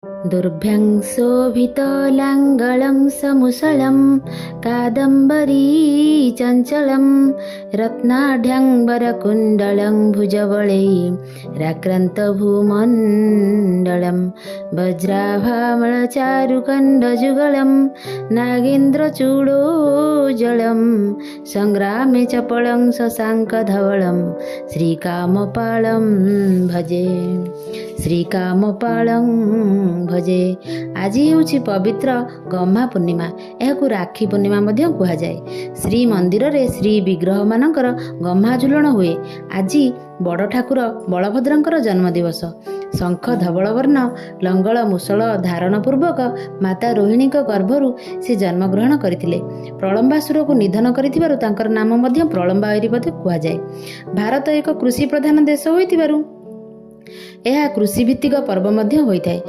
दुर्भ्यंशोभितलाङ्गलं समुसलं कादम्बरी चञ्चलं रत्नाढ्यङ्बरकुण्डलं भुजबले राक्रान्तभूमण्डलं वज्राभामलचारुकण्डजुगलं नागेन्द्रचूडोज्ज्वलं सङ्ग्रामे चपलं शशाङ्कधवलं श्रीकामपालं भजे श्रीकामपालं भजे। आज ହେଉଛି पवित्र गम्हा पूर्णिमा। यह राखी पूर्णिमा मध्य कहुए। श्री मंदिर रे श्री विग्रह मानकर गम्हा झुलण हुए। आज बड़ ठाकुर बलभद्रंकर जन्मदिवस। शंख धवलवर्ण लंगल मुसल धारण पूर्वक माता रोहिणी गर्भरू से जन्मग्रहण करथिले। प्रलंबासुर को निधन करिथिबारु तांकर नाम मध्य प्रलंबावरी पद कहुए। भारत एक कृषि प्रधान देश होइथिबारु यह कृषि भित्तिक पर्व मध्य होइଥାଏ।